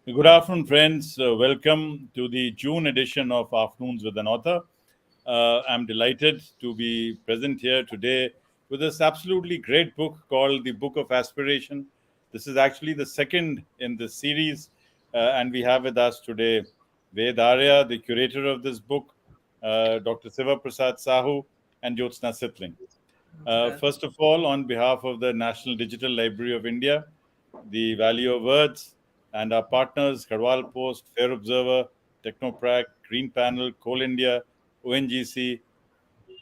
Good afternoon, friends. Welcome to the June edition of Afternoons with an Author. I'm delighted to be present here today with this absolutely great book called the Book of Aspiration. This is actually the second in this series, and we have with us today Ved Arya, the curator of this book, Dr. Siva Prasad Sahu, and Jyotsna Sitling. First of all, on behalf of the National Digital Library of India, the Value of Words, and our partners, Garhwal Post, Fair Observer, Technoprac, Green Panel, Coal India, ONGC,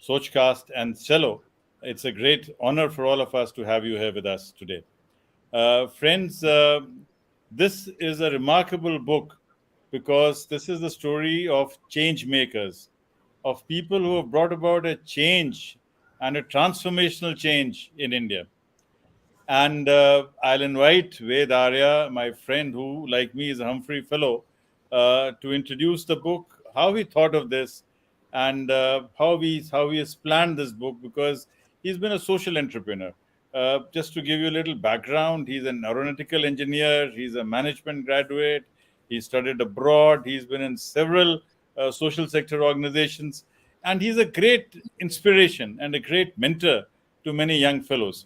Sochcast, and Cello. It's a great honor for all of us to have you here with us today. Friends, this is a remarkable book because this is the story of change makers, of people who have brought about a change and a transformational change in India. And I'll invite Ved Arya, my friend who, like me, is a Humphrey Fellow, to introduce the book, how he thought of this, and how he has planned this book, because he's been a social entrepreneur. Just to give you a little background, he's an aeronautical engineer, he's a management graduate, he studied abroad, he's been in several social sector organizations, and he's a great inspiration and a great mentor to many young fellows.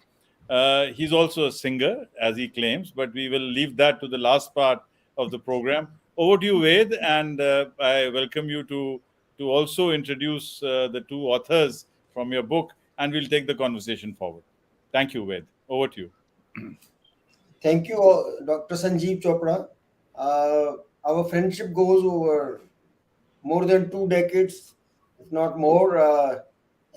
He's also a singer, as he claims, but we will leave that to the last part of the program. Over to you, Ved, and I welcome you to also introduce the two authors from your book, and we'll take the conversation forward. Thank you, Ved. Over to you. Thank you, Dr. Sanjeev Chopra. Our friendship goes over more than 2 decades, if not more.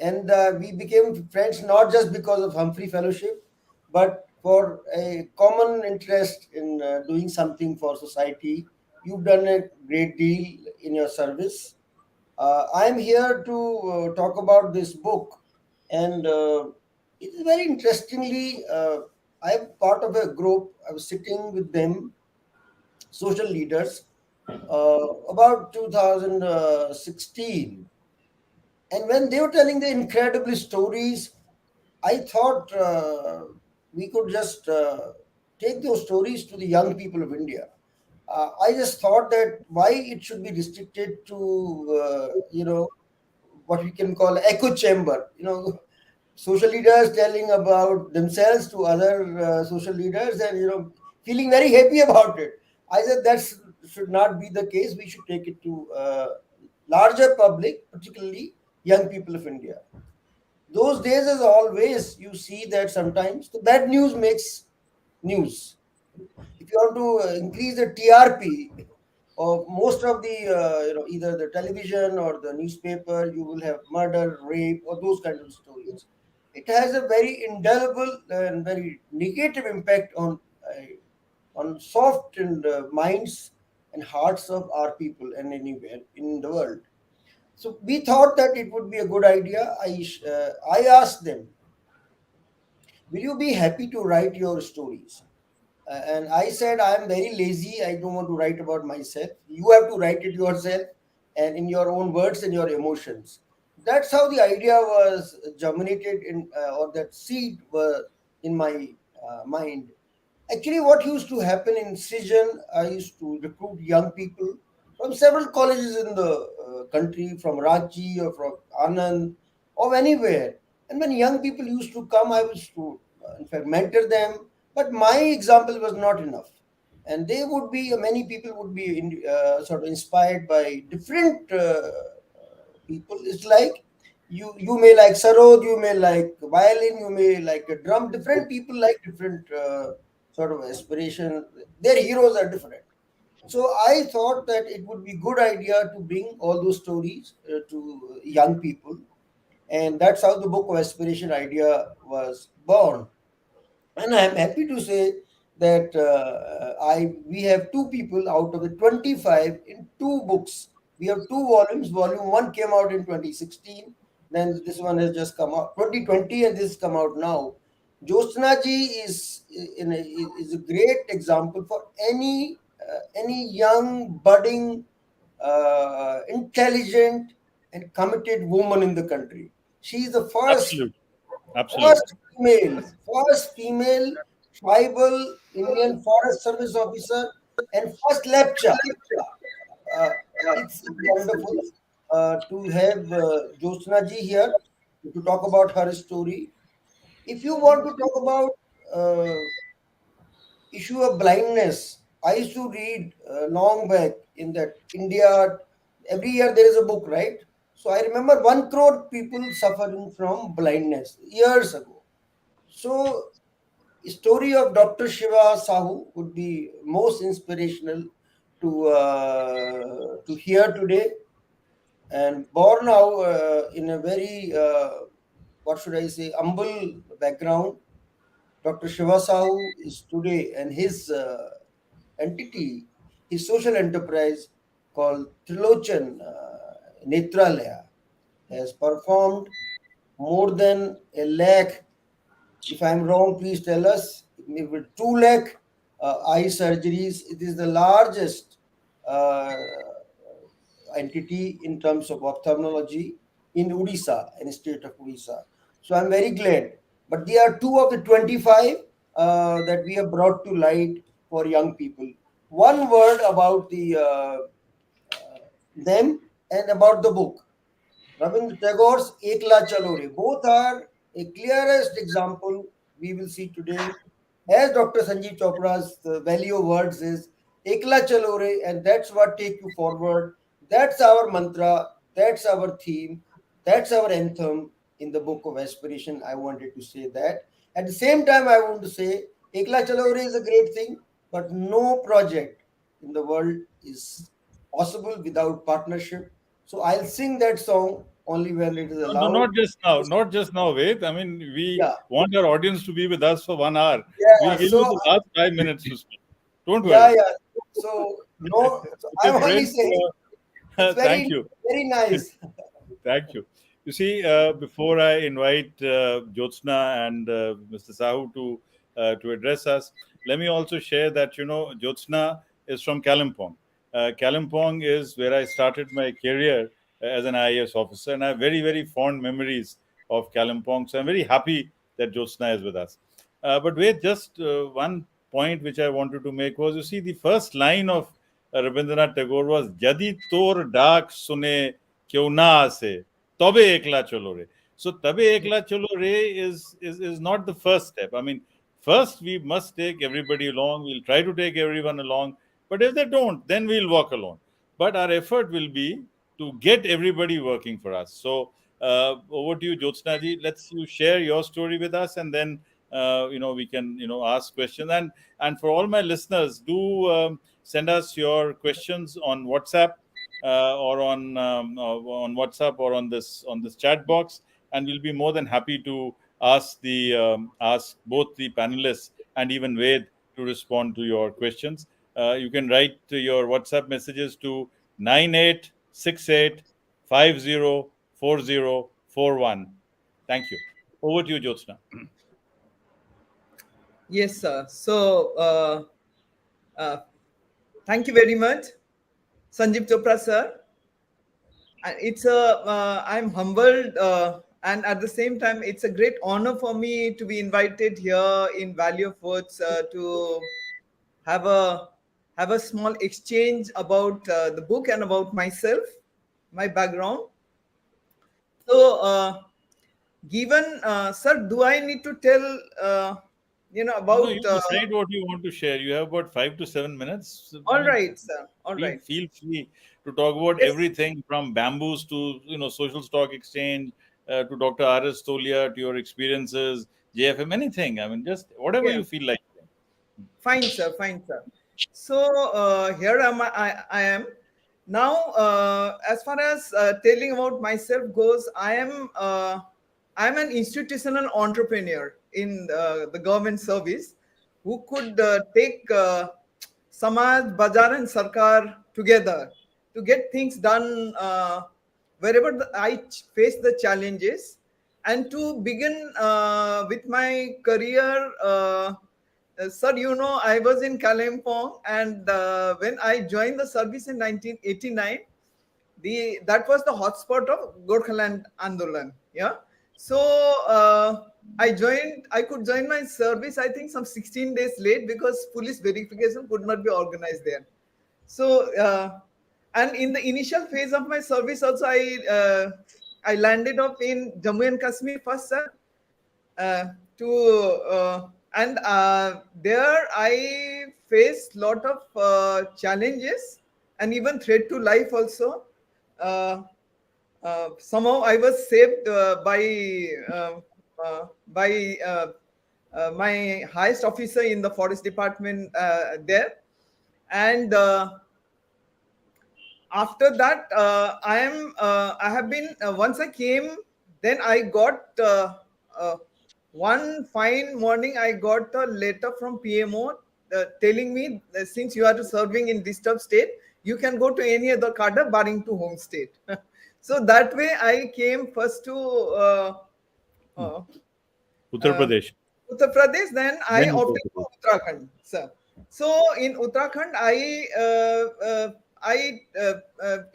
And we became friends not just because of Humphrey Fellowship, but for a common interest in doing something for society. You've done a great deal in your service. I'm here to talk about this book, and it is very interestingly. I'm part of a group. I was sitting with them, social leaders, about 2016, and when they were telling the incredible stories, I thought we could just take those stories to the young people of India. I just thought that why it should be restricted to what we can call echo chamber. Social leaders telling about themselves to other social leaders, and feeling very happy about it. I said that should not be the case. We should take it to larger public, particularly young people of India. Those days, as always, you see that sometimes the bad news makes news. If you want to increase the TRP of most of the either the television or the newspaper, you will have murder, rape, or those kinds of stories. It has a very indelible and very negative impact on soft and minds and hearts of our people and anywhere in the world. So we thought that it would be a good idea. I asked them, will you be happy to write your stories? And I said, I'm very lazy. I don't want to write about myself. You have to write it yourself and in your own words and your emotions. That's how the idea was germinated or that seed was in my mind. Actually, what used to happen in Srijan, I used to recruit young people from several colleges in the country, from Ranchi or from Anand or anywhere. And when young people used to come, I was to, in fact, mentor them. But my example was not enough. And they would be, many people would be sort of inspired by different people. It's like you may like sarod, you may like violin, you may like a drum. Different people like different sort of aspiration. Their heroes are different. So I thought that it would be good idea to bring all those stories to young people, and that's how the Book of Aspiration idea was born. And I'm happy to say that I we have two people out of the 25 in two books. We have two volumes. Volume one came out in 2016. Then this one has just come out 2020, and this has come out now. Jyotsna ji is a great example for any any young, budding, intelligent, and committed woman in the country. She is the Absolutely. Absolutely. first female tribal Indian Forest Service officer and first lecturer. Uh, it's wonderful to have Jyotsna ji here to talk about her story. If you want to talk about issue of blindness, I used to read long back in that India. Every year there is a book, right? So I remember 1 crore people suffering from blindness years ago. So story of Dr. Shiva Sahu would be most inspirational to hear today. And born out in a very what should I say humble background, Dr. Shiva Sahu is today, and his entity, his social enterprise called Trilochan Netralaya, has performed more than a lakh. If I'm wrong, please tell us. Maybe 2 lakh eye surgeries. It is the largest uh, entity in terms of ophthalmology in Odisha, in the state of Odisha. So I'm very glad. But they are two of the 25 that we have brought to light for young people. One word about them and about the book. Rabindranath Tagore's Ekla Chalore. Both are a clearest example we will see today. As Dr. Sanjeev Chopra's value of words is Ekla Chalore, and that's what take you forward. That's our mantra, that's our theme, that's our anthem in the Book of Aspiration. I wanted to say that. At the same time, I want to say Ekla Chalore is a great thing, but no project in the world is possible without partnership. So I'll sing that song only when it is No, no, allowed. not just now. Not just now, Ved. I mean, we Yeah, want our audience to be with us for 1 hour. We'll yeah. give you the last 5 minutes to speak. Don't Yeah, worry. yeah. So no, so Okay, I'm only friends. saying it's Thank very, you. very nice. Thank you. You see, before I invite Jyotsna and Mr. Sahu to address us, let me also share that Jyotsna is from Kalimpong. Kalimpong is where I started my career as an IAS officer, and I have very very fond memories of Kalimpong. So I'm very happy that Jyotsna is with us. But wait, just one point which I wanted to make was, you see, the first line of Rabindranath Tagore was "Jadi tor dak sune क्यों ना आसे तबे एकला चलो रे." So tabe ekla cholo re is not the first step. I mean, first we must take everybody along. We'll try to take everyone along, but if they don't, then we'll walk alone. But our effort will be to get everybody working for us. So over to you, Jyotsna ji. Let's you share your story with us, and then we can ask questions. And for all my listeners, do send us your questions on WhatsApp or on WhatsApp or on this chat box, and we'll be more than happy to ask both the panelists and even Ved to respond to your questions. You can write your WhatsApp messages to 9868504041. Thank you. Over to you, Jyotsna. Yes, sir. So, uh, thank you very much, Sanjeev Chopra, sir. It's a I'm humbled, and at the same time, it's a great honor for me to be invited here in Valley of Words to have a have a small exchange about the book and about myself, my background. So, given, sir, do I need to tell No, you about? decide what you want to share. You have about 5 to 7 minutes. I All mean, right, sir. All right. feel free to talk about Yes. everything from bamboos to social stock exchange, to Dr. R.S. Tolia, to your experiences, JFM, anything. I mean, just whatever Okay. you feel like. Fine, sir. Fine, sir. So here I am now. As far as telling about myself goes, I am an institutional entrepreneur in the government service who could take Samaj, Bajar, and Sarkar together to get things done wherever face the challenges, and to begin with my career. Sir, I was in Kalimpong, and when I joined the service in 1989, that was the hotspot of Gorkhaland Andolan. Yeah. So I could join my service, I think, some 16 days late because police verification could not be organized there. So, and in the initial phase of my service, also I landed up in Jammu and Kashmir first, sir. To and There I faced lot of challenges and even threat to life also. Uh, Somehow I was saved uh, by my highest officer in the forest department there, and after that I have been once I came, then I got one fine morning I got a letter from PMO telling me that since you are serving in disturbed state, you can go to any other cadre barring to home state. So that way I came first to uh, Uttar uh, Pradesh. Uttar Pradesh, then I Then Uttar opted for Pradesh. Uttarakhand, sir. So in Uttarakhand,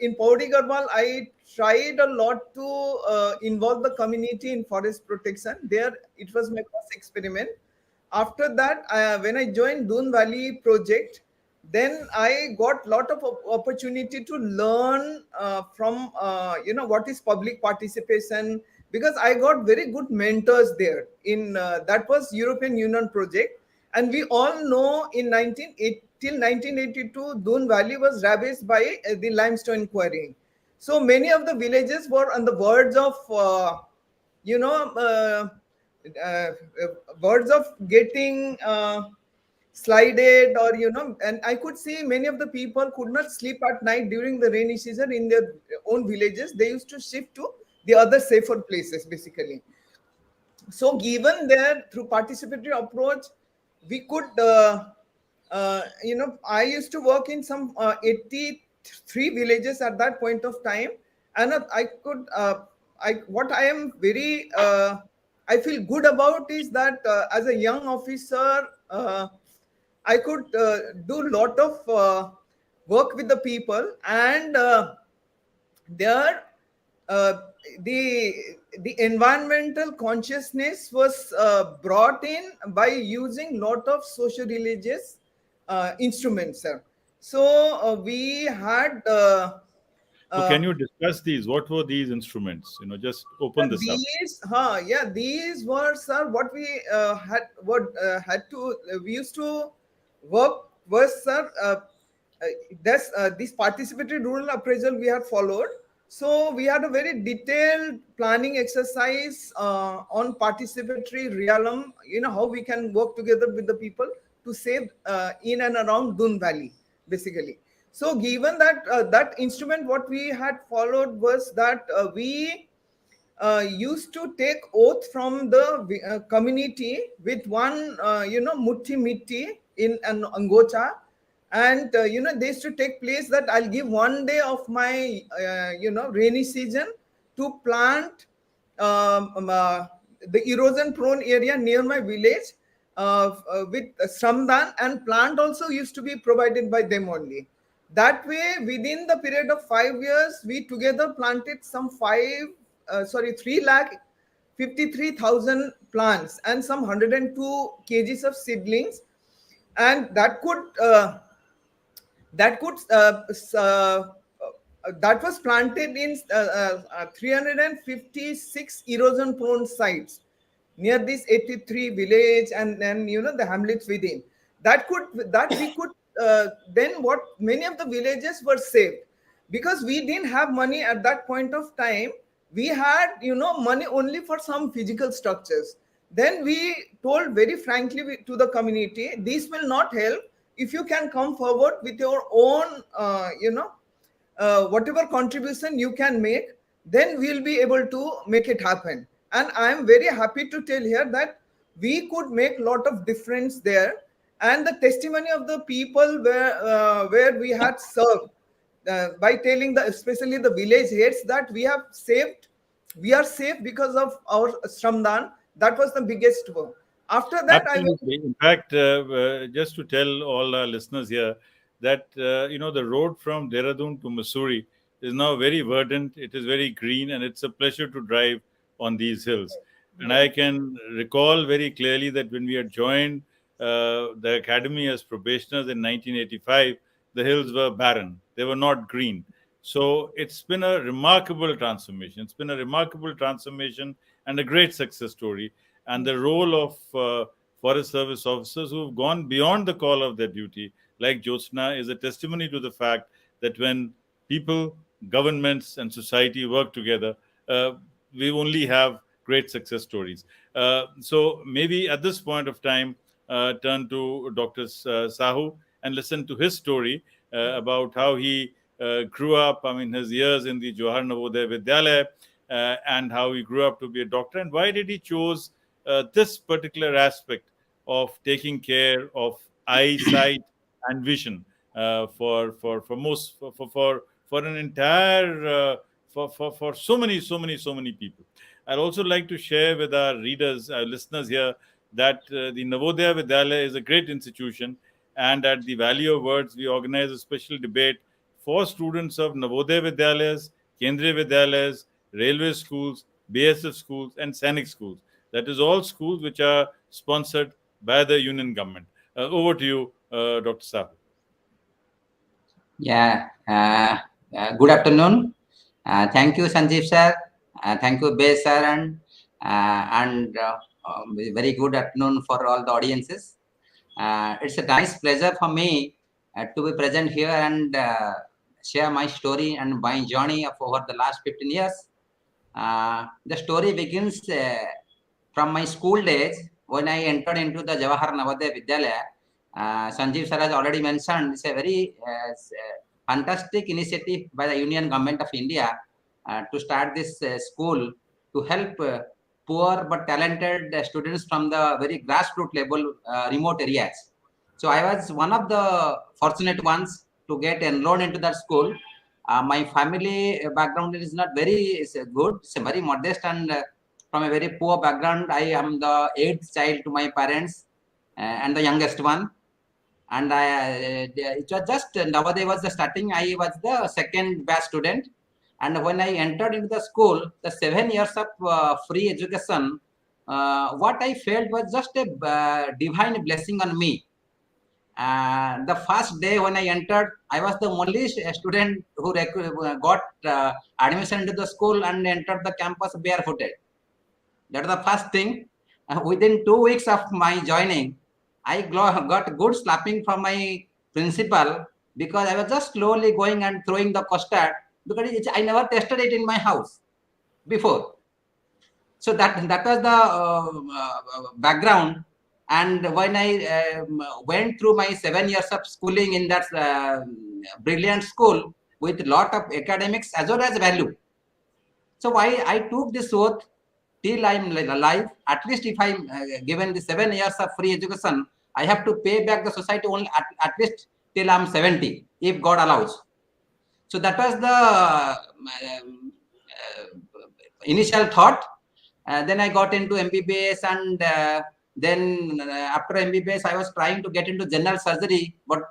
in Pauri Garhwal, I tried a lot to involve the community in forest protection. There, it was my first experiment. After that, when I joined Doon Valley project, then I got lot of opportunity to learn from what is public participation, because I got very good mentors there. In That was European Union project, and we all know in 1982 Doon Valley was ravaged by the limestone quarrying. So many of the villages were on the verge of you know uh, uh, words of getting slided, or and I could see many of the people could not sleep at night during the rainy season in their own villages. They used to shift to the other safer places basically. So given there through participatory approach, we could I used to work in some 83 villages at that point of time, and I could I what I am very I feel good about is that as a young officer, I could do lot of work with the people, and there uh, the the environmental consciousness was brought in by using lot of socio religious instruments, sir. So we had So can uh, you discuss these? What were these instruments? Just open this up. these were, sir, what we had to we used to work was, sir, this participatory rural appraisal we had followed. So we had a very detailed planning exercise on participatory realm. How we can work together with the people to save in and around Dun Valley, basically. So given that that instrument, what we had followed was that we used to take oath from the community with one, mutti mitti in an angocha, and they used to take place that I'll give one day of my rainy season to plant the erosion prone area near my village with samdan, and plant also used to be provided by them only. That way, within the period of 5 years, we together planted some 3 lakh 53,000 plants and some 102 kgs of seedlings, and that was planted in 356 erosion prone sites near this 83 village, and then the hamlets within. That we could then what many of the villages were saved, because we didn't have money at that point of time. We had money only for some physical structures. Then we told very frankly to the community, this will not help. If you can come forward with your own whatever contribution you can make, then we'll be able to make it happen. And I am very happy to tell here that we could make lot of difference there, and the testimony of the people where we had served by telling the especially the village heads that we are safe because of our shramdan. That was the biggest work. After that, I went. Absolutely. In fact, just to tell all our listeners here that the road from Dehradun to Missouri is now very verdant. It is very green, and it's a pleasure to drive on these hills. And Yeah. I can recall very clearly that when we had joined the academy as probationers in 1985, the hills were barren; they were not green. So it's been a remarkable transformation. It's been a remarkable transformation and a great success story. And the role of Forest Service officers who have gone beyond the call of their duty, like Jyotsna, is a testimony to the fact that when people, governments, and society work together, uh, we only have great success stories. So maybe at this point of time, turn to Dr. Sahu and listen to his story about how he grew up, I mean, his years in the Johar Navodaya Vidyalaya, and how he grew up to be a doctor, and why did he choose this particular aspect of taking care of eyesight and vision for most for an entire for so many people. I'd also like to share with our readers, our listeners here, that the Navodaya Vidyalaya is a great institution, and at the Value of Words, we organize a special debate for students of Navodaya Vidyalayas, Kendriya Vidyalayas, railway schools, BSF schools, and Sainik schools. That is all schools which are sponsored by the union government. Over to you, Dr. Sahu. Yeah, good afternoon. Thank you, Sanjeev sir. Thank you, Bay sir, and very good afternoon for all the audiences. It's a nice pleasure for me to be present here and share my story and my journey of over the last 15 years. The story begins from my school days when I entered into the Jawahar Navodaya Vidyalaya. Sanjeev sir has already mentioned it's a very fantastic initiative by the Union Government of India to start this school to help poor but talented students from the very grassroots level, remote areas. So I was one of the fortunate ones to get enrolled into that school. My family background is not very good; it's very modest, and from a very poor background. I am the eighth child to my parents and the youngest one. And it was just Navodaya was the starting. I was the second batch student, and when I entered into the school, the 7 years of free education, what I felt was just a divine blessing on me. The first day when I entered, I was the only student who got admission into the school and entered the campus barefooted. That is the first thing. Within 2 weeks of my joining, I got good slapping from my principal because I was just slowly going and throwing the custard because I never tested it in my house before. So that was the background. And when I went through my 7 years of schooling in that brilliant school with a lot of academics as well as value. So I took this oath till I'm alive. At least if I'm given the 7 years of free education, I have to pay back the society only at least till I'm 70, if God allows. So that was the initial thought. Then I got into MBBS, and then after MBBS, I was trying to get into general surgery, but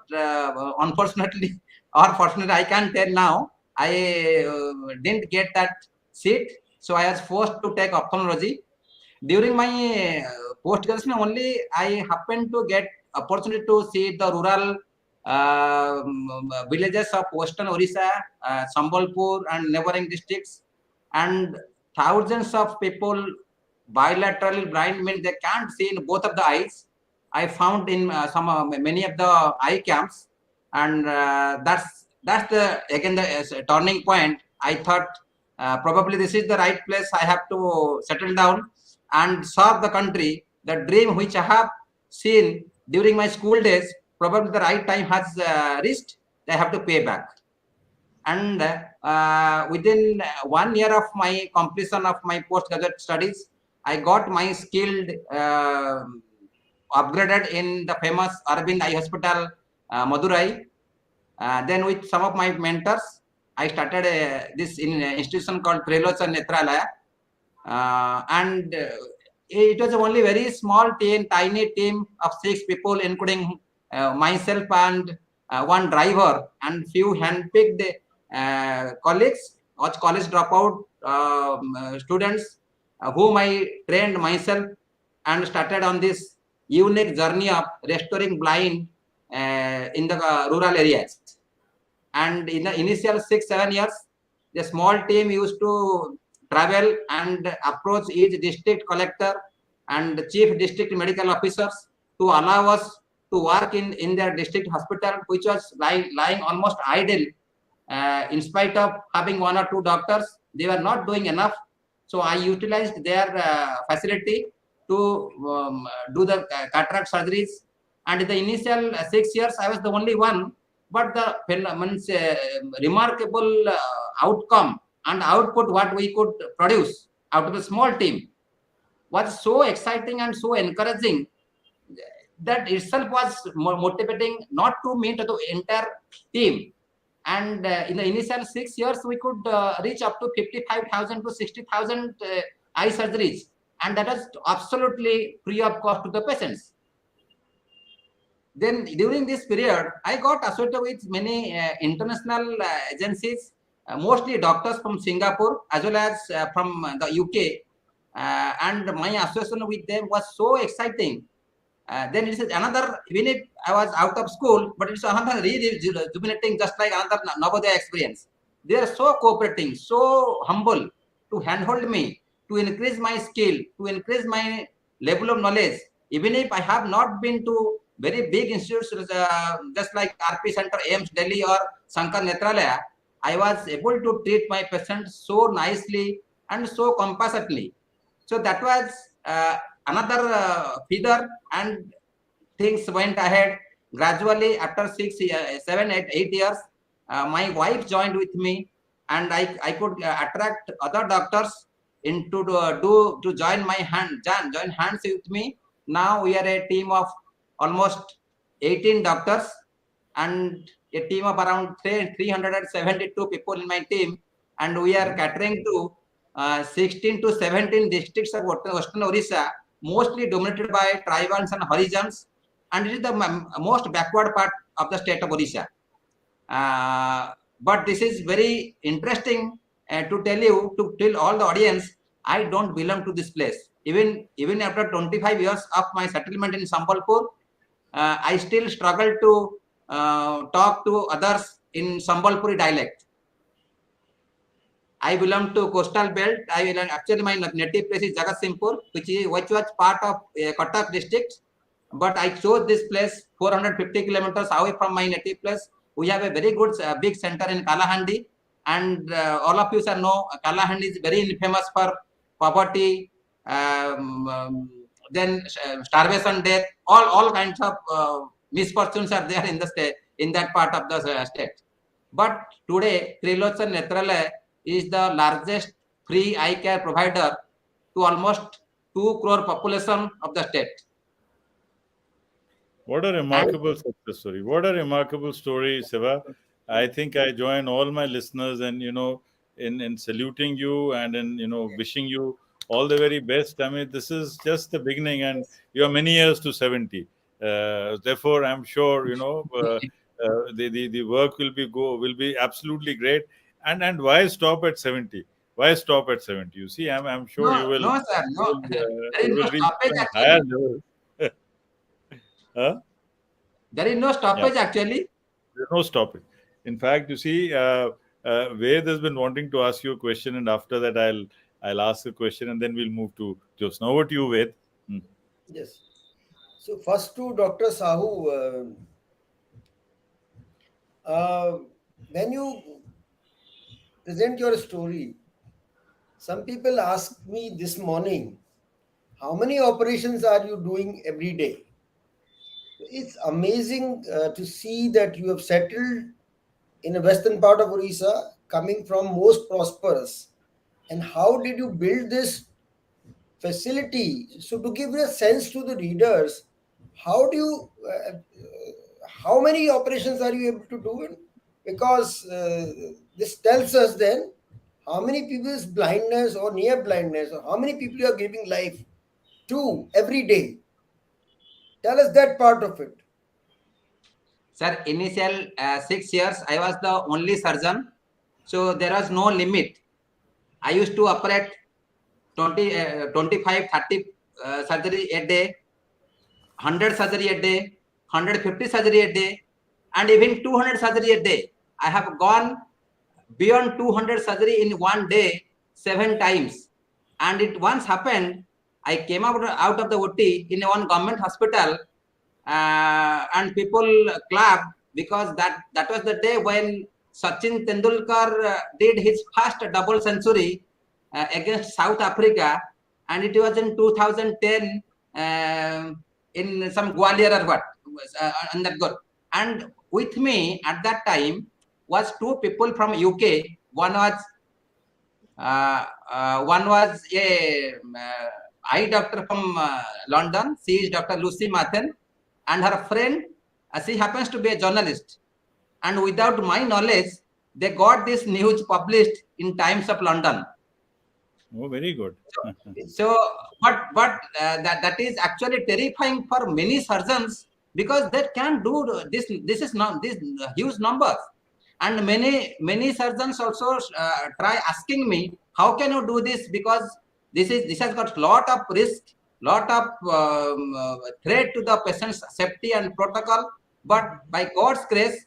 unfortunately, or fortunately, I can't tell now. I didn't get that seat, so I was forced to take ophthalmology. During my post graduation only, I happened to get opportunity to see the rural villages of Western Orissa, Sambalpur, and neighboring districts, and thousands of people bilaterally blind means they can't see in both of the eyes. I found in many of the eye camps, and that's the again the turning point. I thought probably this is the right place. I have to settle down and serve the country. The dream which I have seen during my school days, probably the right time has reached. I have to pay back. And within 1 year of my completion of my postgraduate studies, I got my skilled upgraded in the famous Arvind Eye Hospital, Madurai. Then with some of my mentors, I started this institution called Prelocha Netralaya. And it was only very small team, tiny team of 6 people, including myself and one driver and few handpicked colleagues or college dropout students whom I trained myself and started on this unique journey of restoring blind in the rural areas. And in the initial 6-7 years, the small team used to travel and approach each district collector and chief district medical officers to allow us to work in their district hospital, which was lying almost idle. In spite of having 1 or 2 doctors, they were not doing enough. So I utilized their facility to do the cataract surgeries. And in the initial 6 years, I was the only one. But the remarkable outcome and output what we could produce out of a small team was so exciting and so encouraging. That itself was motivating not to me, to the entire team. And in the initial 6 years, we could reach up to 55,000 to 60,000 eye surgeries. And that is absolutely free of cost to the patients. Then during this period, I got associated with many international agencies, mostly doctors from Singapore as well as from the UK. And my association with them was so exciting. Then it is another, even if I was out of school, but it's another rejuvenating, just like another Navodaya experience. They are so cooperating, so humble to handhold me, to increase my skill, to increase my level of knowledge. Even if I have not been to very big institutes, just like RP Center, AIMS Delhi or Shankar Netralaya, I was able to treat my patients so nicely and so compassionately. So that was another feather, and things went ahead gradually. After 6, 7, 8 years, my wife joined with me, and I could attract other doctors into to join hands with me. Now we are a team of almost 18 doctors and a team of around 372 people in my team, and we are catering to 16 to 17 districts of Western Orissa, mostly dominated by tribals and Harijans, and it is the most backward part of the state of Orissa. But this is very interesting to tell all the audience, I don't belong to this place. Even after 25 years of my settlement in Sambalpur, I still struggle to talk to others in Sambalpuri dialect. I belong to coastal belt. Actually, my native place is Jagatsinghpur, which was part of Cuttack district. But I chose this place 450 kilometers away from my native place. We have a very good big center in Kalahandi, and all of you know Kalahandi is very infamous for poverty, then starvation, death, all kinds of misfortunes are there in the state, in that part of the state. But today, Trilochan Netralaya is the largest free eye care provider to almost 2 crore population of the state. What a remarkable success story. What a remarkable story, Siva. I think I join all my listeners and, in saluting you and in, wishing you all the very best. I mean, this is just the beginning, and you are many years to 70. Therefore, I'm sure, the work will be absolutely great. And why stop at 70? Why stop at 70? You see, I'm sure you will. No, sir, no. There is You no will reach stoppage even actually. higher levels. Huh? There is no stoppage Yeah. actually. There's no stopping. In fact, you see, Ved has been wanting to ask you a question, and after that, I'll ask a question, and then we'll move to Jyotsna. Over to you, Ved. Yes. So first to Dr. Sahu, when you present your story, some people asked me this morning, how many operations are you doing every day? It's amazing to see that you have settled in a western part of Orissa, coming from most prosperous. And how did you build this facility? So to give a sense to the readers, how do you, how many operations are you able to do? Because this tells us then how many people's blindness or near blindness, or how many people you are giving life. 2 every day. Tell us that part of it. Sir, initial 6 years, I was the only surgeon. So there was no limit. I used to operate 25, 30 surgery a day, 100 surgery a day, 150 surgery a day, and even 200 surgery a day. I have gone beyond 200 surgery in one day 7 times. And it once happened, I came out of the OT in one government hospital, and people clapped because that was the day when Sachin Tendulkar did his first double century against South Africa, and it was in 2010 in some Gwalior or what, on that goal. And with me at that time was 2 people from UK. One was a eye doctor from London. She is Dr. Lucy Mathen, and her friend, she happens to be a journalist. And without my knowledge, they got this news published in Times of London. Oh, very good. So, but that is actually terrifying for many surgeons, because they can do this. This is not this huge numbers, and many surgeons also try asking me, how can you do this? Because this has got lot of risk, lot of threat to the patient's safety and protocol. But by God's grace,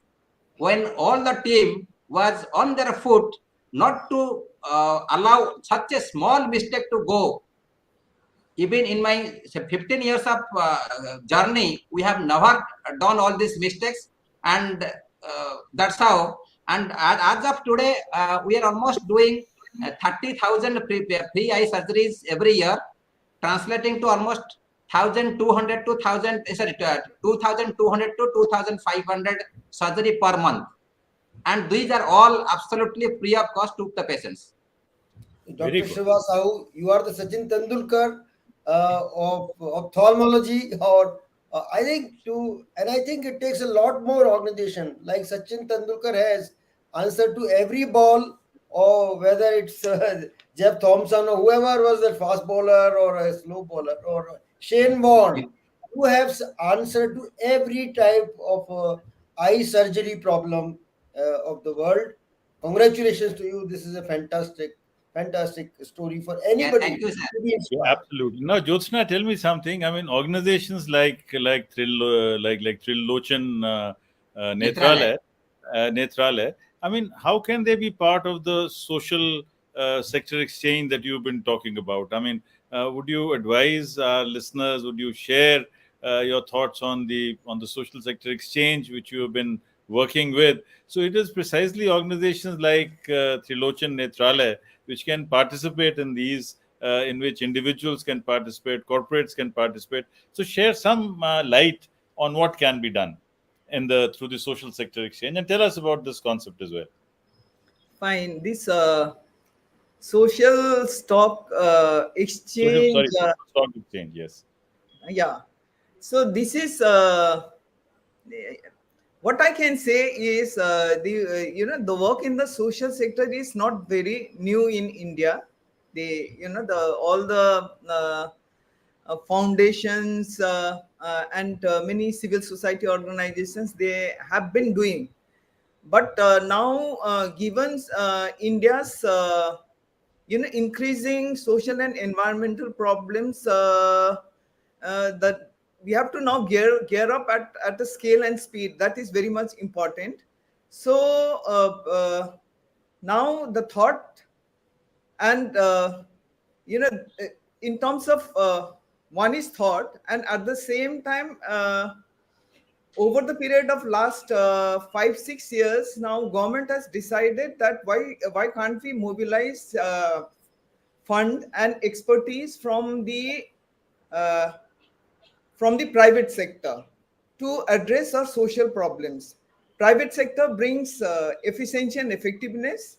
when all the team was on their foot, not to allow such a small mistake to go. Even in my 15 years of journey, we have never done all these mistakes, and that's how. And as of today, we are almost doing 30,000 free eye surgeries every year, translating to almost 1,200 to 2,200 to 2,500 surgery per month. And these are all absolutely free of cost to the patients. Dr. Shiva Sahu, you are the Sachin Tendulkar of ophthalmology, or I think it takes a lot more organization. Like Sachin Tendulkar has answered to every ball, or whether it's Jeff Thompson or whoever was the fast bowler or a slow bowler, or Shane Warne, who has answered to every type of eye surgery problem of the world. Congratulations to you. This is a fantastic story for anybody. Thank you, sir. To be inspired. Yeah, absolutely. Now, Jyotsna, tell me something. I mean, organizations like Trilochan Netralaya, Netralaya. I mean, how can they be part of the social sector exchange that you've been talking about? I mean, would you advise our listeners? Would you share your thoughts on the social sector exchange which you have been working with? So it is precisely organizations like Trilochan Netralaya which can participate in these, in which individuals can participate, corporates can participate. So share some light on what can be done through the social sector exchange, and tell us about this concept as well. Fine. This social stock exchange. Stock exchange, yes. Yeah. So this is what I can say is the work in the social sector is not very new in India. All the foundations and many civil society organizations, they have been doing. But now, given India's increasing social and environmental problems, that we have to now gear up at a scale and speed that is very much important. So now the thought, and in terms of one is thought, and at the same time, over the period of last 5-6 years, now government has decided that why can't we mobilize fund and expertise from the private sector to address our social problems. Private sector brings efficiency and effectiveness,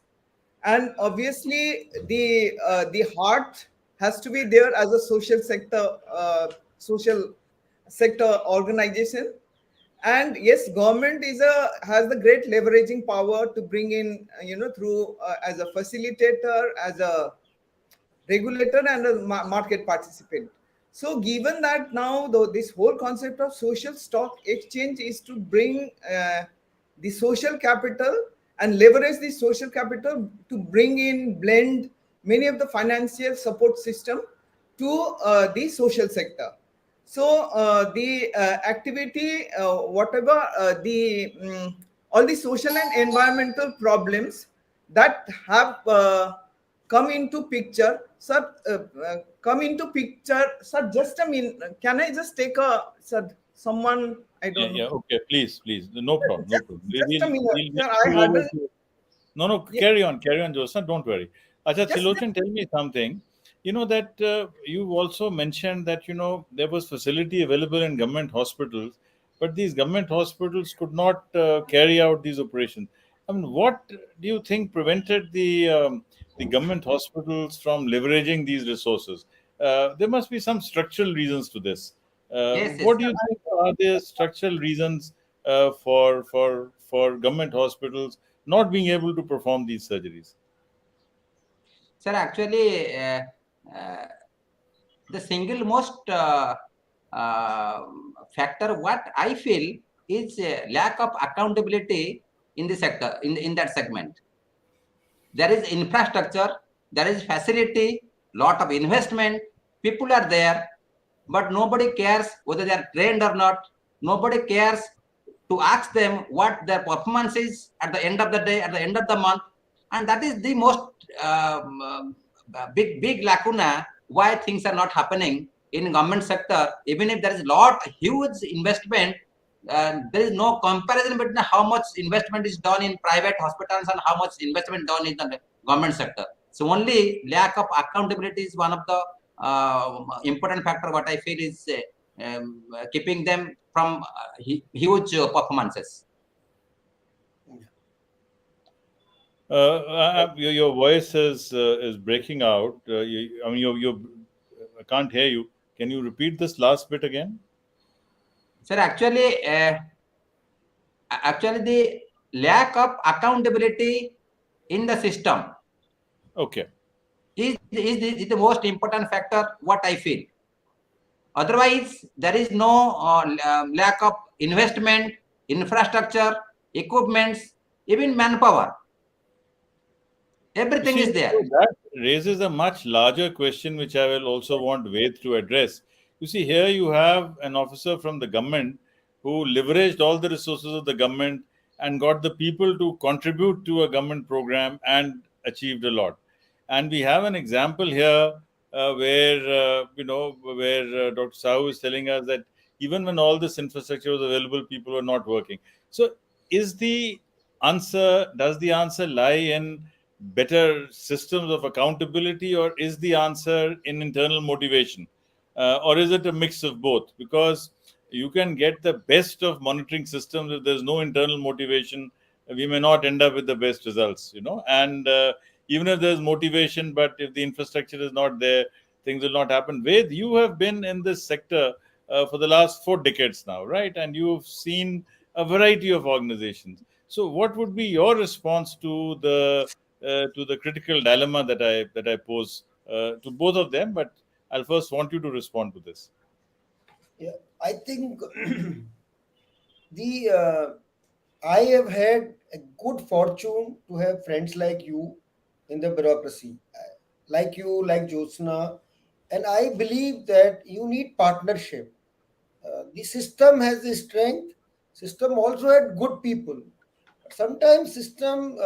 and obviously the heart has to be there as a social sector organization. And yes, government has the great leveraging power to bring in through as a facilitator, as a regulator, and a market participant. So, given that now though this whole concept of social stock exchange is to bring the social capital and leverage the social capital to bring in blend many of the financial support system to the social sector. So the activity, whatever all the social and environmental problems that have come into picture, sir, come into picture, sir. Just a minute, can I just take a sir? Someone I Yeah, don't know. yeah. Okay, please, please. No problem, no problem. Just a minute, We'll sir. I move over hadn't. to. No, no, Yeah, carry on, Jyotsna. Don't worry. Acha, just Trilochen, tell me something. You know that you also mentioned that there was facility available in government hospitals, but these government hospitals could not carry out these operations. I mean, what do you think prevented the government hospitals from leveraging these resources? There must be some structural reasons to this. Yes, yes. What do you think are the structural reasons for government hospitals not being able to perform these surgeries? Sir, actually, uh, the single most uh, factor what I feel is lack of accountability in the sector, in that segment. There is infrastructure, there is facility, lot of investment, people are there, but nobody cares whether they are trained or not. Nobody cares to ask them what their performance is at the end of the day, at the end of the month. And that is the most big lacuna why things are not happening in government sector. Even if there is huge investment, there is no comparison between how much investment is done in private hospitals and how much investment done in the government sector. So only lack of accountability is one of the important factor what I feel is keeping them from huge performances. Your voice is breaking out. I mean, I can't hear you. Can you repeat this last bit again? Sir, actually the lack of accountability in the system Okay. is the most important factor what I feel. Otherwise, there is no lack of investment, infrastructure, equipments, even manpower. You Everything see, is there. that raises a much larger question, which I will also want Ved to address. You see, here you have an officer from the government who leveraged all the resources of the government and got the people to contribute to a government program and achieved a lot. And we have an example here where Dr. Sahu is telling us that even when all this infrastructure was available, people were not working. So, is the does the answer lie in better systems of accountability, or is the answer in internal motivation, or is it a mix of both? Because you can get the best of monitoring systems, if there's no internal motivation we may not end up with the best results, and even if there's motivation, but if the infrastructure is not there, things will not happen. Ved, you have been in this sector for the last 4 decades now, right? And you've seen a variety of organizations. So what would be your response to the critical dilemma that I pose to both of them? But I'll first want you to respond to this. Yeah, I think the I have had a good fortune to have friends like you in the bureaucracy, like you, like Jyotsna, and I believe that you need partnership. The system has the strength. System also had good people. But sometimes system,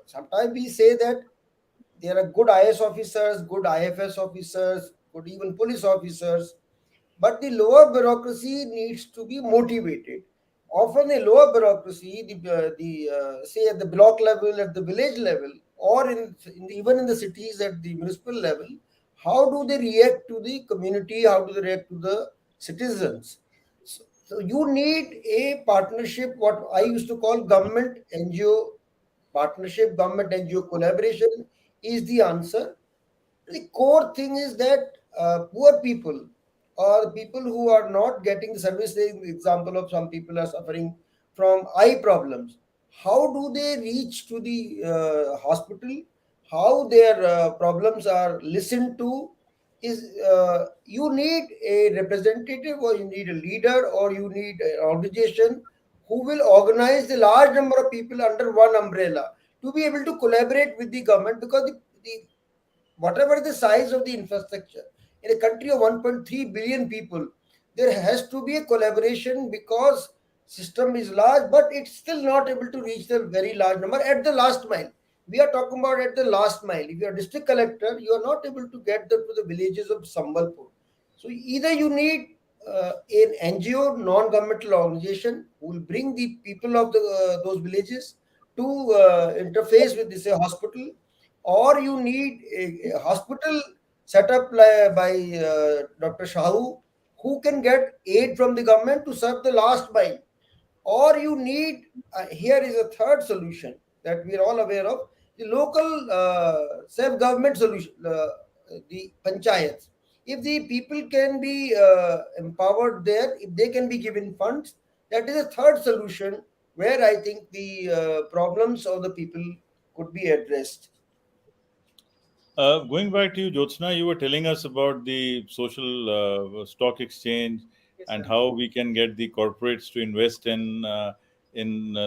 sometimes we say that there are good IS officers, good IFS officers, good even police officers, but the lower bureaucracy needs to be motivated. Often, a lower bureaucracy, say at the block level, at the village level, or even in the cities at the municipal level, how do they react to the community? How do they react to the citizens? So you need a partnership. What I used to call government NGO partnership, government NGO collaboration is the answer. The core thing is that poor people or people who are not getting the service, say, example of some people are suffering from eye problems. How do they reach to the hospital? How their problems are listened to? is you need a representative, or you need a leader, or you need an organization who will organize the large number of people under one umbrella to be able to collaborate with the government, because the whatever the size of the infrastructure in a country of 1.3 billion people, there has to be a collaboration, because system is large, but it's still not able to reach the very large number at the last mile. We are talking about at the last mile. If you are district collector, you are not able to get to the villages of Sambalpur. So either you need an NGO, non-governmental organization, who will bring the people of those villages to interface with this hospital, or you need a hospital set up by Dr. Shahu, who can get aid from the government to serve the last mile, or you need here is a third solution that we are all aware of, the local self-government solution, the panchayats. If the people can be empowered there, if they can be given funds, that is a third solution where I think the problems of the people could be addressed. Going back to you, Jyotsna, you were telling us about the social stock exchange Yes, and sir. how we can get the corporates to invest in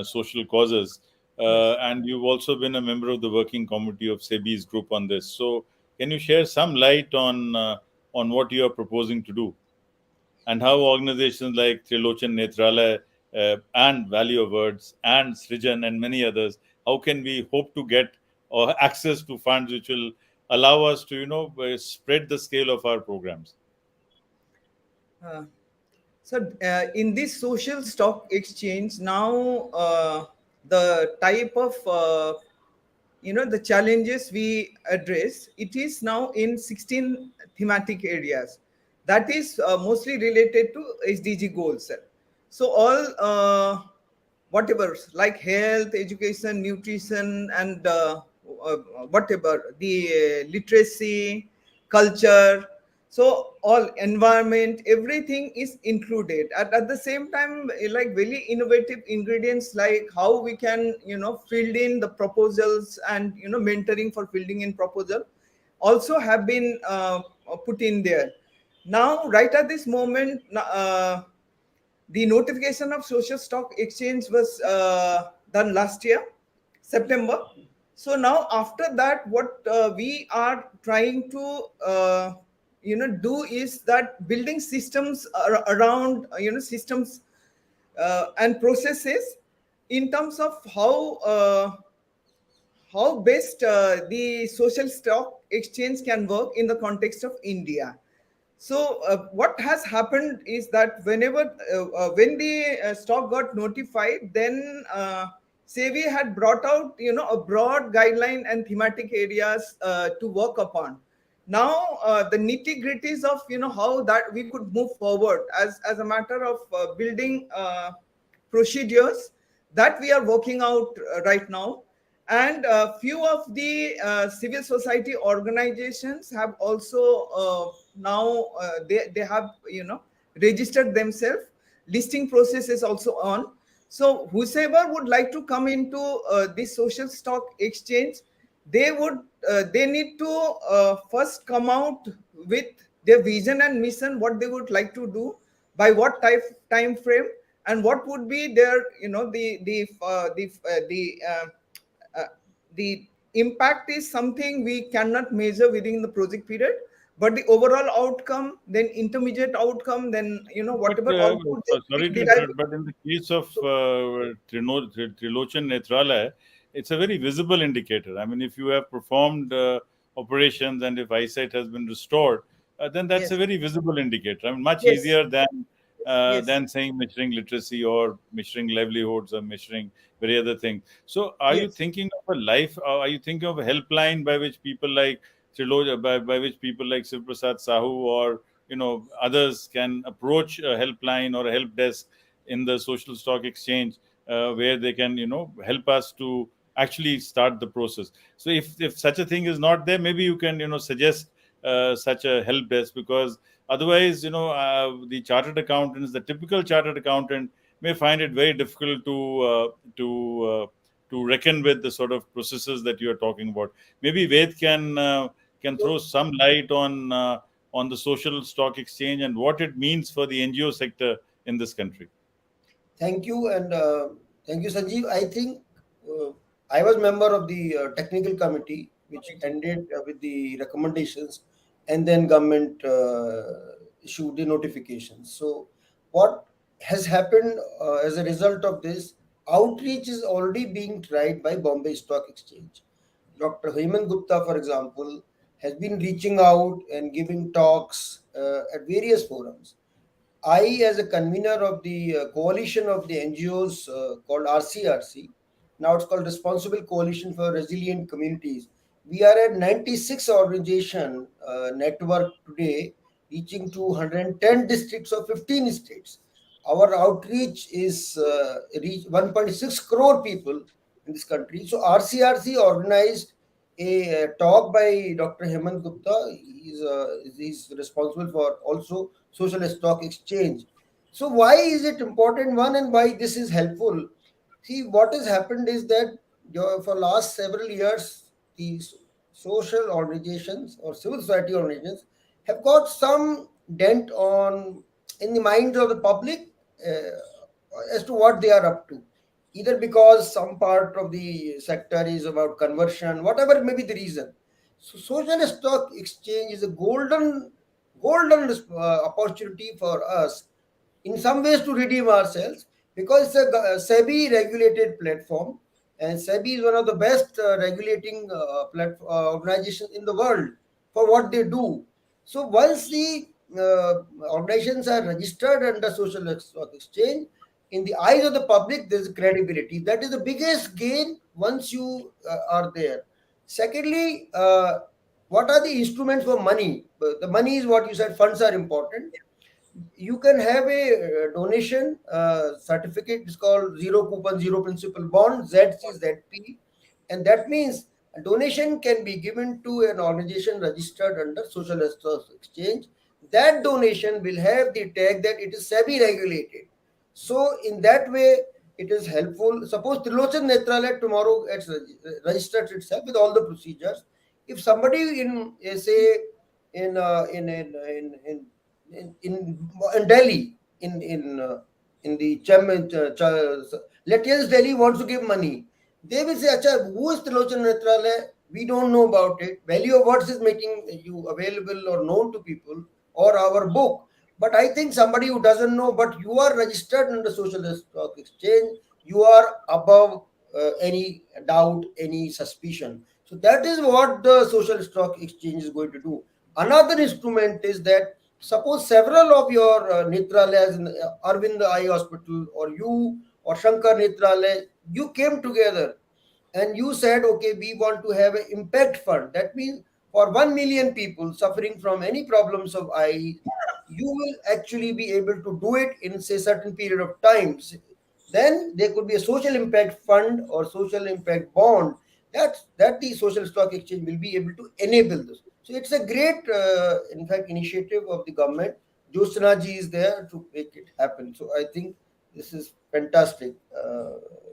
social causes. Yes. And you've also been a member of the working committee of SEBI's group on this. So, can you share some light on what you are proposing to do, and how organizations like Trilochan Netralaya and Value of Words and Srijan and many others, how can we hope to get access to funds which will allow us to, spread the scale of our programs? Uh, so, in this social stock exchange, now the type of the challenges we address, it is now in 16 thematic areas. That is mostly related to SDG goals, sir. So all whatever like health, education, nutrition, and uh, whatever the literacy, culture, so all environment, everything is included. At the same time, like very innovative ingredients, like how we can fill in the proposals, and mentoring for filling in proposal also have been put in there. Now right at this moment, the notification of social stock exchange was done last year, September. So now after that, what we are trying to do is that building systems around systems and processes in terms of how best the social stock exchange can work in the context of India. So what has happened is that when the stock got notified, then SEBI had brought out a broad guideline and thematic areas to work upon. Now the nitty gritties of how that we could move forward as a matter of building procedures, that we are working out right now. And a few of the civil society organizations have also now they have registered themselves. Listing process is also on. So whosoever would like to come into this social stock exchange, they need to first come out with their vision and mission, what they would like to do, by what time frame, and what would be their uh, the impact is something we cannot measure within the project period, but the overall outcome, then intermediate outcome, then But whatever output sorry they to derive. interrupt, but in the case of So, Trilochan Netralaya, it's a very visible indicator. I mean, if you have performed operations and if eyesight has been restored, then that's a yes, very visible indicator. I mean, much yes, easier yes, than saying measuring literacy or measuring livelihoods or measuring very other things. So, are you yes, thinking of a life? Are you thinking of a helpline by which people like by which people like Shiv Prasad Sahu or others can approach a helpline or a help desk in the social stock exchange, where they can help us to actually start the process? So if such a thing is not there, maybe you can suggest such a help desk, because otherwise the chartered accountants, the typical chartered accountant, may find it very difficult to reckon with the sort of processes that you are talking about. Maybe Ved can so throw some light on on the social stock exchange and what it means for the NGO sector in this country. Thank you, and thank you, Sanjeev. I think I was member of the technical committee, which ended with the recommendations, and then government issued the notifications. So, what has happened as a result of this? Outreach is already being tried by Bombay Stock Exchange. Dr. Hemant Gupta, for example, has been reaching out and giving talks at various forums. I, as a convener of the coalition of the NGOs called RCRC, now it's called Responsible Coalition for Resilient Communities. We are at 96 organization network today, reaching to 110 districts of 15 states. Our outreach is reach 1.6 crore people in this country. So RCRC organized a talk by Dr. Hemant Gupta. He's responsible for also social stock exchange. So why is it important one, and why this is helpful? See, what has happened is that for last several years, these social organizations or civil society organizations have got some dent on in the minds of the public as to what they are up to. Either because some part of the sector is about conversion, whatever may be the reason. So social stock exchange is a golden opportunity for us in some ways to redeem ourselves, because it's a SEBI regulated platform, and SEBI is one of the best regulating organizations in the world for what they do. So once the organizations are registered under social stock exchange, in the eyes of the public, there's credibility. That is the biggest gain once you are there. Secondly, what are the instruments for money? The money is what you said, funds are important. You can have a donation certificate. It's called zero coupon, zero principal bond, ZCZP, and that means a donation can be given to an organization registered under social stock exchange. That donation will have the tag that it is SEBI regulated. So in that way, it is helpful. Suppose Trilochan Netralaya tomorrow gets registered itself with all the procedures. If somebody in say in in Delhi, in the Let's Delhi wants to give money. They will say, "Acha, who is Trilochan Netralaya? We don't know about it. Value of what is making you available or known to people, or our book." But I think somebody who doesn't know, but you are registered in the social stock exchange, you are above any doubt, any suspicion. So that is what the social stock exchange is going to do. Another instrument is that suppose several of your Netralayas in Arvind Eye Hospital, or you or Shankar Netralaya, you came together and you said, okay, we want to have an impact fund. That means for 1 million people suffering from any problems of eye, you will actually be able to do it in say certain period of times. Then there could be a social impact fund or social impact bond that the social stock exchange will be able to enable this. So it's a great, in fact, initiative of the government. Jyotsna ji is there to make it happen. So I think this is fantastic,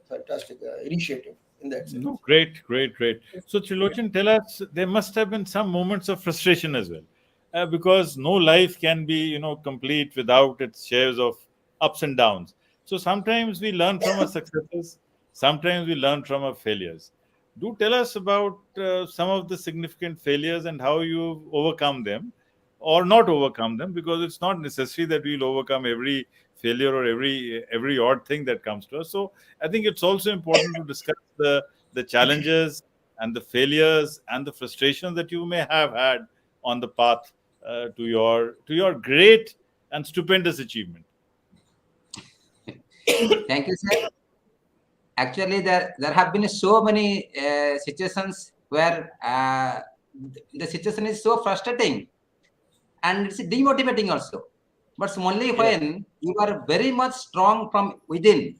fantastic initiative in that sense. No, great, great, great. So, Trilochan, tell us, there must have been some moments of frustration as well, because no life can be, complete without its shares of ups and downs. So, sometimes we learn from our successes, sometimes we learn from our failures. Do tell us about some of the significant failures and how you've overcome them or not overcome them, because it's not necessary that we'll overcome every failure or every odd thing that comes to us. So I think it's also important to discuss the challenges and the failures and the frustrations that you may have had on the path to your great and stupendous achievement. Thank you, sir. Actually, there have been so many situations where the situation is so frustrating and it's demotivating also. But only when you are very much strong from within,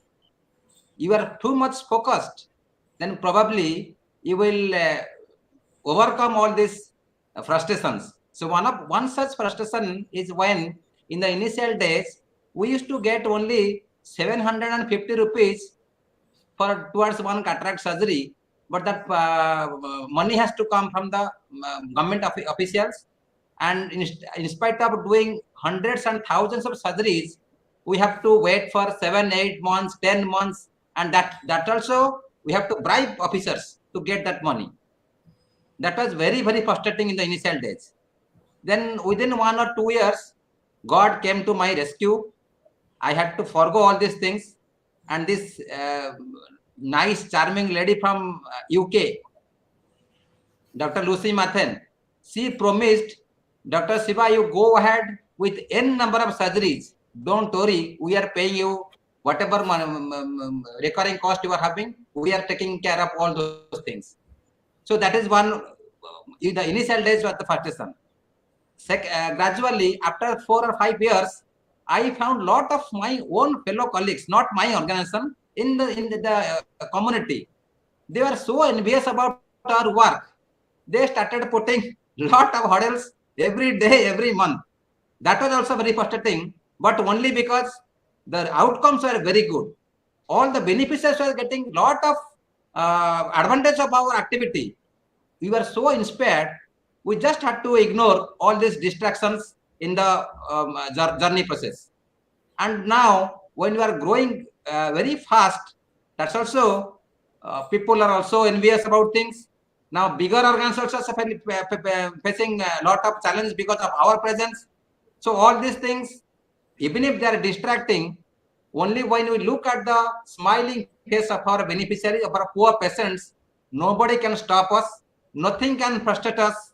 you are too much focused, then probably you will overcome all these frustrations. So one such frustration is when in the initial days we used to get only 750 rupees for towards one cataract surgery, but that money has to come from the government officials, And in spite of doing hundreds and thousands of surgeries, we have to wait for 7, 8 months, 10 months, and that also we have to bribe officers to get that money. That was very, very frustrating in the initial days. Then within 1 or 2 years, God came to my rescue. I had to forgo all these things, and this nice, charming lady from UK, Dr. Lucy Mathen, she promised, Dr. Shiva, you go ahead with n number of surgeries. Don't worry, we are paying you whatever recurring cost you are having. We are taking care of all those things. So that is one. The initial days was the frustration. Gradually, after 4 or 5 years, I found lot of my own fellow colleagues, not my organization, in the community. They were so envious about our work. They started putting lot of hurdles every day, every month. That was also very frustrating, but only because the outcomes were very good. All the beneficiaries were getting lot of advantage of our activity. We were so inspired. We just had to ignore all these distractions in the journey process. And now, when you are growing very fast, that's also people are also envious about things. Now, bigger organizations are facing a lot of challenges because of our presence. So all these things, even if they are distracting, only when we look at the smiling face of our beneficiaries, of our poor patients, nobody can stop us. Nothing can frustrate us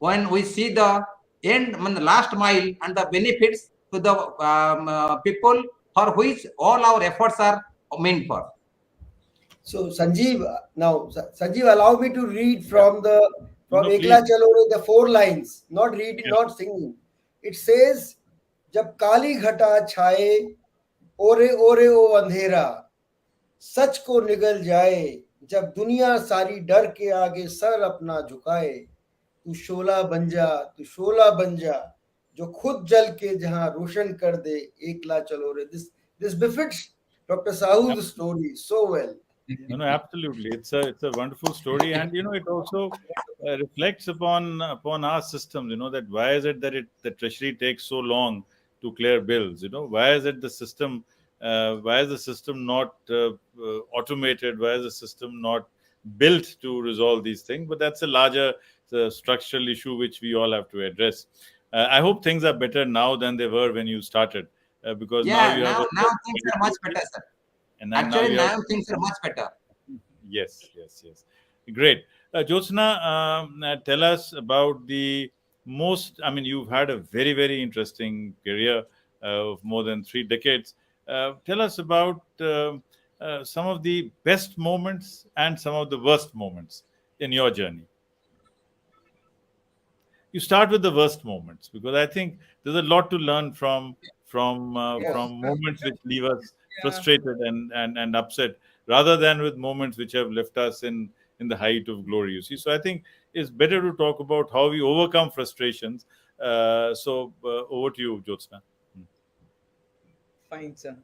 when we see the end, the last mile, and the benefits to the people for which all our efforts are meant for. So Sanjeev, now Sanjeev, allow me to read from No, Ekla please. Chalo Re, the 4 lines, not reading, Yes. not singing. It says, जब काली घटा छाए, ओरे ओरे ओ अंधेरा, सच को निगल जाए, जब दुनिया सारी डर के आगे सर अपना झुकाए, तू शोला बन जा, तू शोला बन जा, जो खुद जल के जहां रोशन कर दे, एकला चलो रे. This befits Dr. Sahu's story so well. No, absolutely. It's a wonderful story, and it also reflects upon our systems. That why is it that the treasury takes so long to clear bills? Why is it the system? Why is the system not automated? Why is the system not built to resolve these things? But that's a larger structural issue which we all have to address. I hope things are better now than they were when you started, because now Yeah, you have now things are much better, sir. and then now Actually, you have. now things are much better. Yes. Great. Jyotsna, tell us about the most. I mean, you've had a very, very interesting career of more than 3 decades. Tell us about some of the best moments and some of the worst moments in your journey. You start with the worst moments, because I think there's a lot to learn from moments which leave us Yeah. frustrated and upset, rather than with moments which have left us in the height of glory. You see, so I think it's better to talk about how we overcome frustrations. Over to you, Jyotsna. Fine, sir.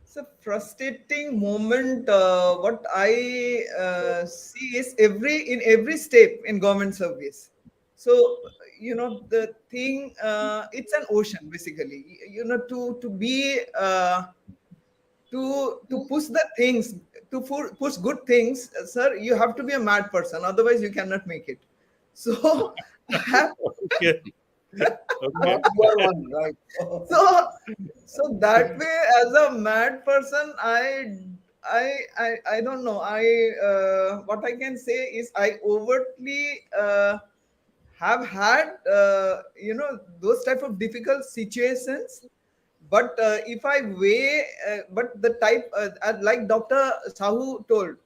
It's a frustrating moment. What I see is in every step in government service. So the thing, it's an ocean basically. To be to push the things, to push good things, sir. You have to be a mad person, otherwise you cannot make it. So I have Okay. Okay. You are one, right? so that way, as a mad person, I don't know. What I can say is I overtly have had those type of difficult situations. But if I weigh, but the type, like Dr. Sahu told,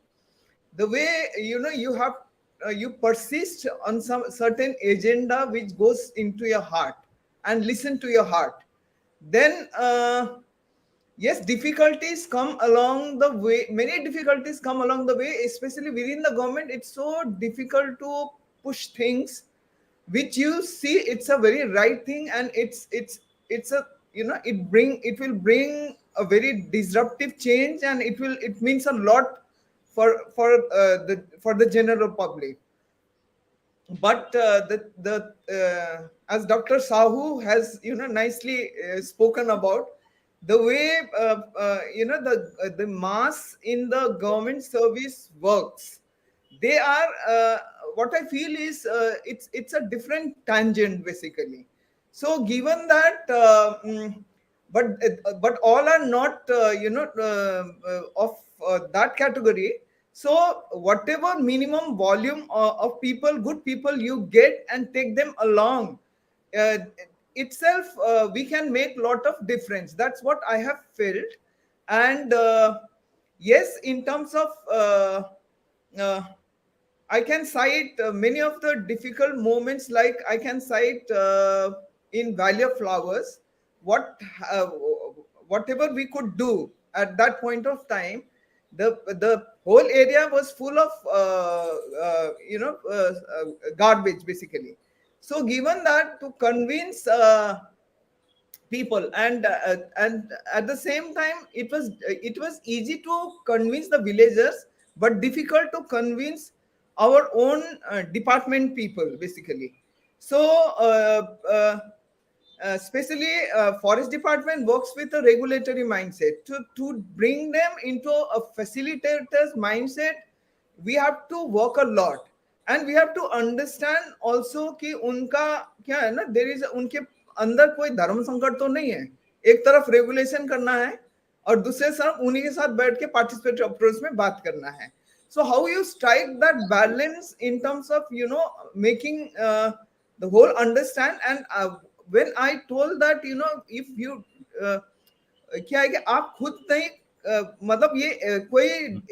the way you have you persist on some certain agenda which goes into your heart and listen to your heart, then yes, difficulties come along the way. Many difficulties come along the way, especially within the government. It's so difficult to push things which you see it's a very right thing, and it's a it will bring a very disruptive change, and it means a lot for the general public. but as Dr. Sahu has nicely spoken about the way the mass in the government service works, they are what I feel is it's a different tangent basically. So given that but all are not of that category. So whatever minimum volume of people, good people you get and take them along, uh, itself we can make lot of difference. That's what I have felt. And yes, in terms of uh, I can cite many of the difficult moments, like I can cite in Valley of Flowers, what uh, whatever we could do at that point of time. The whole area was full of garbage basically. So given that, to convince people, and at the same time it was easy to convince the villagers, but difficult to convince our own department people basically. So especially forest department works with a regulatory mindset. To bring them into a facilitator's mindset, we have to work a lot. And we have to understand also कि उनका क्या है ना, there is उनके अंदर कोई धर्म संकट तो नहीं है। एक तरफ रेगुलेशन करना है और दूसरे तरफ उन्हीं के साथ बैठ के पार्टिसिपेटरी अप्रोच में बात करना है. So how you strike that balance in terms of making the whole understand. And when I told that if you क्या है कि आप खुद नहीं मतलब ये कोई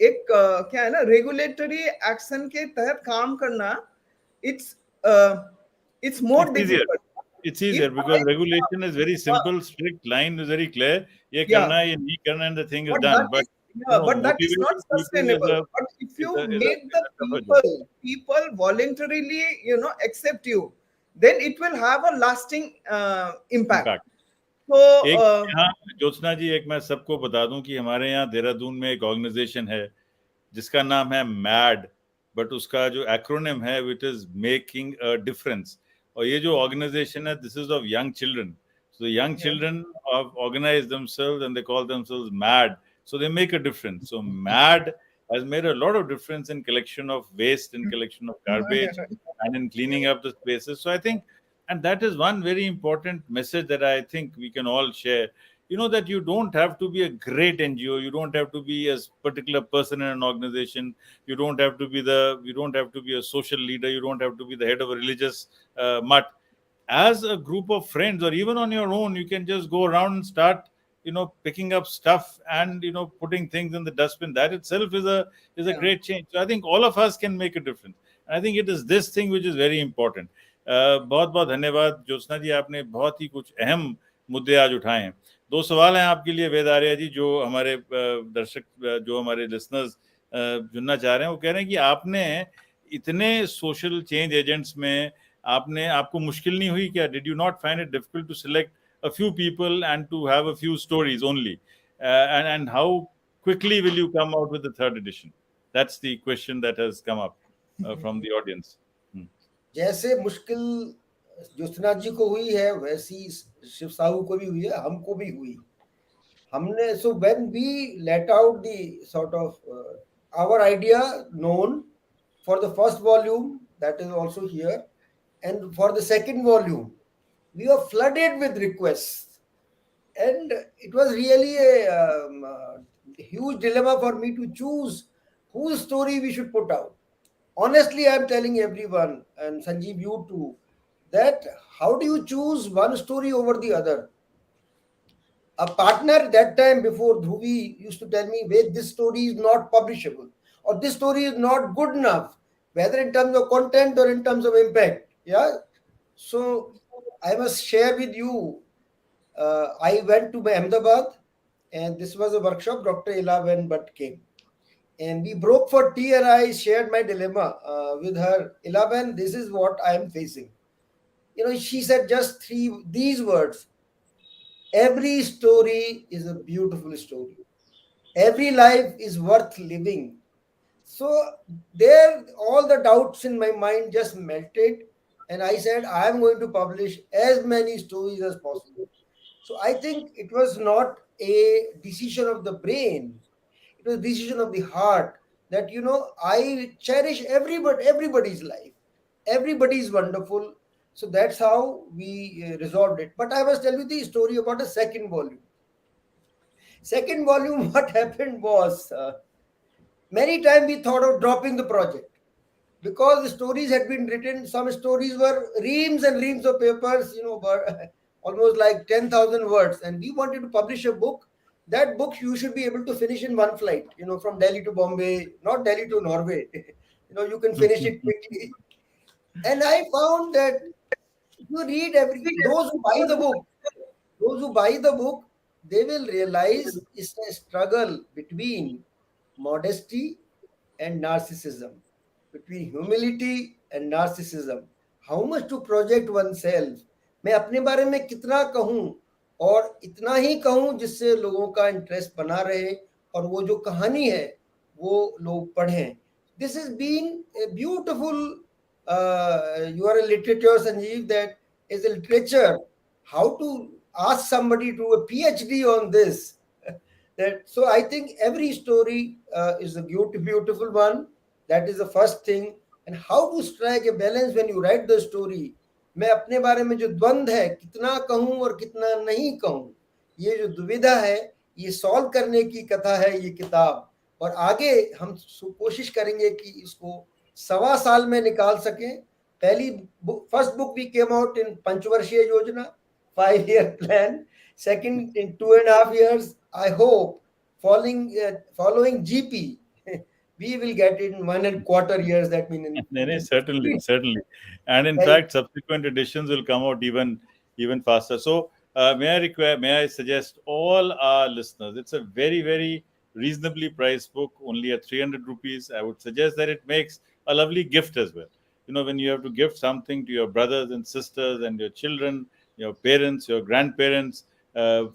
एक क्या है ना, रेगुलेटरी एक्शन के तहत काम करना, it's it's more It's easier. Difficult. It's easier If because I, regulation is very simple, strict, line is very clear. ये yeah, करना है, ये नहीं करना, and the thing is but done. that But is, yeah, but that is not motivating people is sustainable. a But if you is a make the tougher job. people voluntarily accept you, then it will have a lasting impact. Impact. So एक यहाँ ज्योत्सना जी, एक मैं सबको बता दूं कि हमारे यहाँ देहरादून में एक ऑर्गेनाइजेशन है जिसका नाम है मैड, बट उसका जो एक्रोनिम है which is making a difference. और ये जो ऑर्गेनाइजेशन है, this is of young children. So the young yeah, children have organized themselves and they call themselves MAD. So they make a difference. So MAD has made a lot of difference in collection of waste, in collection of garbage, and in cleaning up the spaces. So I think, and that is one very important message that I think we can all share. That you don't have to be a great NGO. You don't have to be a particular person in an organization. You don't have to be a social leader. You don't have to be the head of a religious mutt. As a group of friends or even on your own, you can just go around and start picking up stuff and putting things in the dustbin. That itself is a yeah. great change. So I think all of us can make a difference. I think it is this thing which is very important. बहुत बहुत धन्यवाद ज्योत्सना जी, आपने बहुत ही कुछ अहम मुद्दे आज उठाए हैं. दो सवाल हैं आपके लिए वेद आर्या जी, जो हमारे दर्शक, जो हमारे लिसनर्स जुड़ना चाह रहे हैं. वो कह रहे हैं कि आपने इतने सोशल चेंज एजेंट्स में आपको मुश्किल नहीं हुई क्या? Did you not find it difficult to select a few people and to have a few stories only? And how quickly will you come out with the third edition? That's the question that has come up from the audience. जैसे मुश्किल ज्योत्सना जी को हुई है, वैसी शिव साहू को भी हुई है, हमको भी हुई. हमने, so when we let out the sort of our idea known for the first volume, that is also here, and for the second volume, we were flooded with requests, and it was really a huge dilemma for me to choose whose story we should put out. Honestly, I'm telling everyone, and Sanjeev, you too, that how do you choose one story over the other? A partner that time before Dhruvi used to tell me, wait, this story is not publishable, or this story is not good enough, whether in terms of content or in terms of impact. Yeah. So I must share with you. I went to Ahmedabad, and this was a workshop. Dr. Elaven Bhatt came, and we broke for tea, and I shared my dilemma with her. Elaven, this is what I am facing. She said just these words: every story is a beautiful story. Every life is worth living. So there, all the doubts in my mind just melted, and I said, I am going to publish as many stories as possible. So I think it was not a decision of the brain; it was a decision of the heart. That I cherish everybody's life. Everybody is wonderful. So that's how we resolved it. But I must tell you the story about a second volume. Second volume, what happened was, many times we thought of dropping the project because the stories had been written. Some stories were reams and reams of papers, were almost like 10,000 words, and we wanted to publish a book. That book you should be able to finish in one flight, from Delhi to Bombay, not Delhi to Norway. You can finish it quickly. And I found that if you read those who buy the book, they will realize it's a struggle between modesty and narcissism, between humility and narcissism. How much to project oneself? मैं अपने बारे में कितना कहूँ, और इतना ही कहूँ जिससे लोगों का इंटरेस्ट बना रहे, और वो जो कहानी है वो लोग पढ़ें. This has been a beautiful. You are a literature, Sanjeev. That is a literature. How to ask somebody to do a PhD on this? So I think every story is a beautiful one. That is the first thing. And how to strike a balance when you write the story. मैं अपने बारे में जो द्वंद है, कितना कहूं और कितना नहीं कहूं, ये जो दुविधा है, ये सॉल्व करने की कथा है ये किताब. और आगे हम कोशिश करेंगे कि इसको 1.25 साल में निकाल सकें. First book we came out in पंचवर्षीय योजना, 5-year plan. Second, in 2.5 years, I hope, following GP, we will get it in 1.25 years. That means certainly, and in fact, subsequent editions will come out even faster. So, may I suggest all our listeners? It's a very, very reasonably priced book, only at 300 rupees. I would suggest that it makes a lovely gift as well. When you have to gift something to your brothers and sisters and your children, your parents, your grandparents,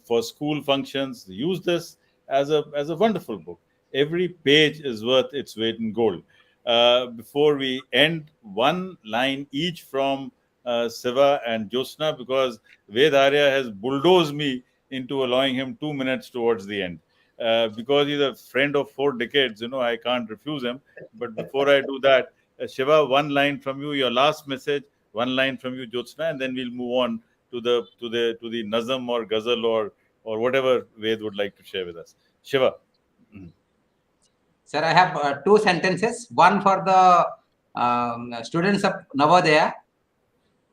for school functions, use this as a wonderful book. Every page is worth its weight in gold. Before we end, one line each from Siva and Jyotsna, because Ved Arya has bulldozed me into allowing him 2 minutes towards the end. Because he's a friend of 4 decades, I can't refuse him. But before I do that, Shiva, one line from you, your last message, one line from you, Jyotsna, and then we'll move on to the Nazam or Ghazal or whatever Ved would like to share with us. Shiva. Sir, I have 2 sentences. One for the students of Navodaya.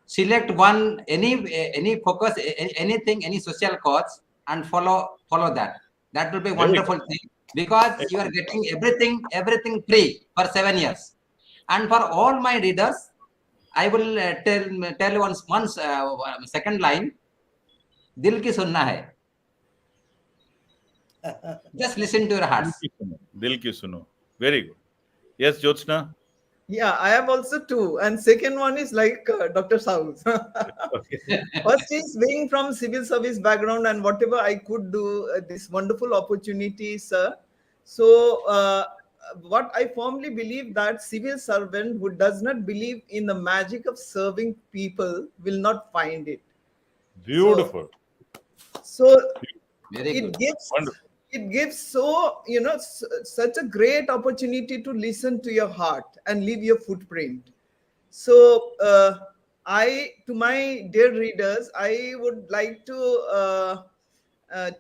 Select one, any focus, anything, any social cause, and follow that. That will be a wonderful thing, because you are getting everything free for 7 years. And for all my readers, I will tell you once second line. Dil ki sunna hai. Just listen to your hearts. Dil ki suno. Very good. Yes, Jyotsna. Yeah, I have also 2, and second one is like Dr. Saul's. First is being from civil service background, and whatever I could do, this wonderful opportunity, sir. So what I firmly believe, that civil servant who does not believe in the magic of serving people will not find it. Beautiful. So Very it good. gives so such a great opportunity to listen to your heart and leave your footprint. So to my dear readers, I would like to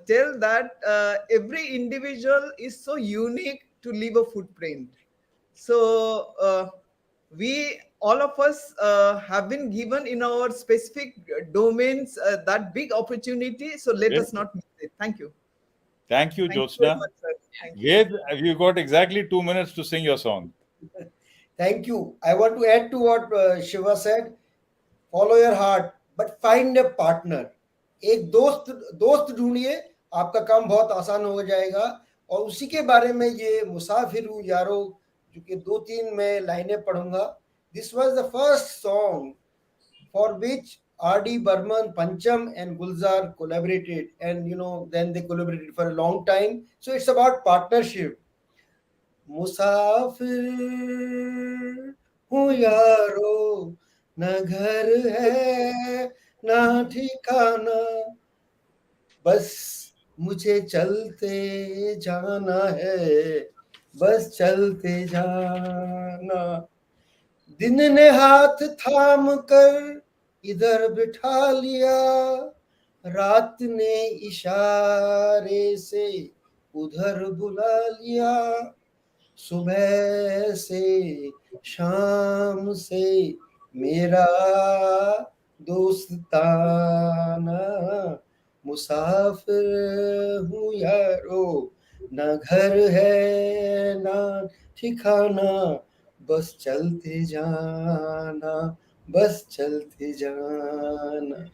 tell that every individual is so unique to leave a footprint. So we, all of us, have been given in our specific domains that big opportunity. So let us not miss it. Thank you. Thank you, Jyotsna. Ved, you got exactly 2 minutes to sing your song. Thank you. I want to add to what Shiva said. Follow your heart, but find a partner. एक दोस्त ढूंढिए, आपका काम बहुत आसान हो जाएगा. और उसी के बारे में ये मुसाफिर हूँ यारो, जो कि 2-3 मैं लाइनें पढ़ूंगा. This was the first song for which R.D. Burman, Pancham and Gulzar collaborated, and then they collaborated for a long time. So it's about partnership. मुसाफिर हूँ यारो, न घर है न ठिकाना, बस मुझे चलते जाना है, बस चलते जाना। दिन ने हाथ थाम कर इधर बिठा लिया, रात ने इशारे से उधर बुला लिया, सुबह से शाम से मेरा दोस्ताना, मुसाफिर हूँ यारो, न घर है न ठिकाना, बस चलते जाना, बस चलते जाना।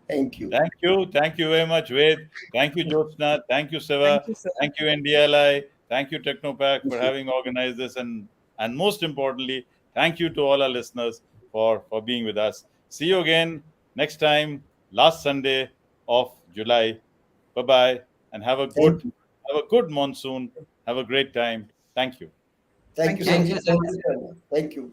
Thank you. Thank you. Thank you very much, Ved. Thank you, Jyotsna. Thank you, Siva. Thank you, sir. Thank you, NDLI. Thank you, Technopack, for Thank you. having organized this. And most importantly, thank you to all our listeners for being with us. See you again next time, last Sunday of July. Bye-bye. And Thank you. have a good monsoon. Have a great time. Thank you. Thank Thank you, you so Thank Sanjeev. you, much. sir. Thank you, Pranav. Thank you.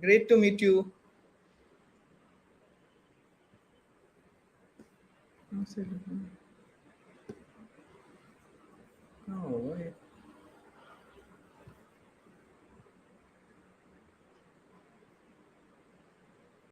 Great to meet you.